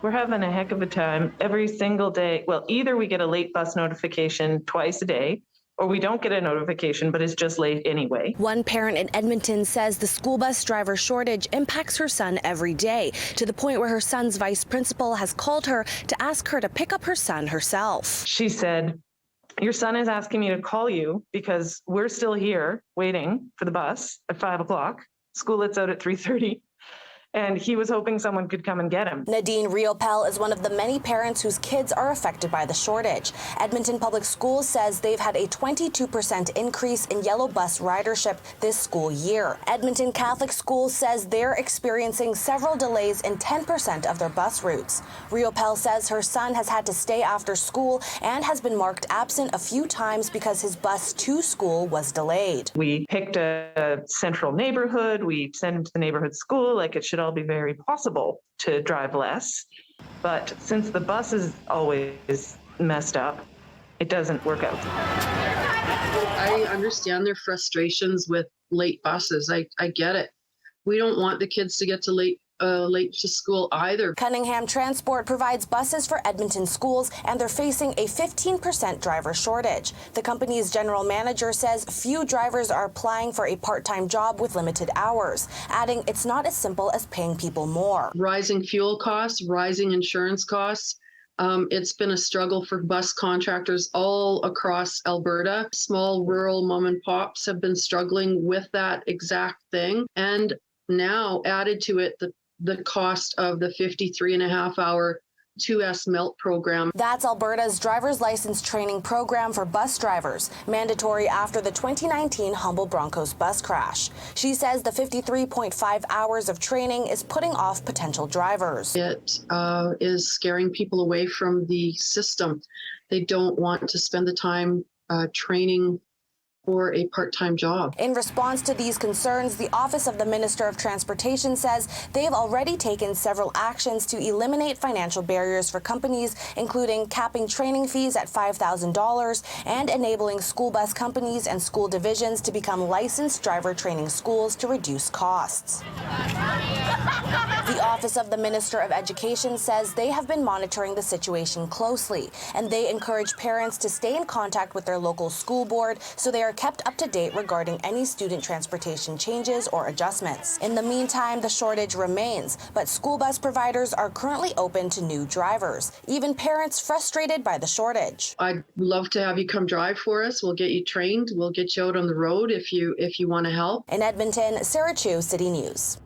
We're having a heck of a time every single day. Well, either we get a late bus notification twice a day, or we don't get a notification, but it's just late anyway. One parent in Edmonton says the school bus driver shortage impacts her son every day, to the point where her son's vice principal has called her to ask her to pick up her son herself. She said, "Your son is asking me to call you because we're still here waiting for the bus at 5 o'clock. School lets out at 3:30. And he was hoping someone could come and get him." Nadine Riopel is one of the many parents whose kids are affected by the shortage. Edmonton Public Schools says they've had a 22% increase in yellow bus ridership this school year. Edmonton Catholic Schools says they're experiencing several delays in 10% of their bus routes. Riopel says her son has had to stay after school and has been marked absent a few times because his bus to school was delayed. We picked a central neighborhood. We sent him to the neighborhood school. Like, it should all be very possible to drive less. But since the bus is always messed up, it doesn't work out. I understand their frustrations with late buses. I get it. We don't want the kids to get to late to school either. Cunningham Transport provides buses for Edmonton schools, and they're facing a 15% driver shortage. The company's general manager says few drivers are applying for a part-time job with limited hours, adding it's not as simple as paying people more. Rising fuel costs, rising insurance costs. It's been a struggle for bus contractors all across Alberta. Small rural mom and pops have been struggling with that exact thing. And now added to it, the cost of the 53.5-hour 2S MELT program. That's Alberta's driver's license training program for bus drivers, mandatory after the 2019 Humboldt Broncos bus crash. She says the 53.5 hours of training is putting off potential drivers. It is scaring people away from the system. They don't want to spend the time training for a part-time job. In response to these concerns, the Office of the Minister of Transportation says they have already taken several actions to eliminate financial barriers for companies, including capping training fees at $5,000 and enabling school bus companies and school divisions to become licensed driver training schools to reduce costs. The Office of the Minister of Education says they have been monitoring the situation closely, and they encourage parents to stay in contact with their local school board so they are kept up to date regarding any student transportation changes or adjustments. In the meantime, the shortage remains, but school bus providers are currently open to new drivers, even parents frustrated by the shortage. I'd love to have you come drive for us. We'll get you trained. We'll get you out on the road if you want to help. In Edmonton, Sarah Chu, City News.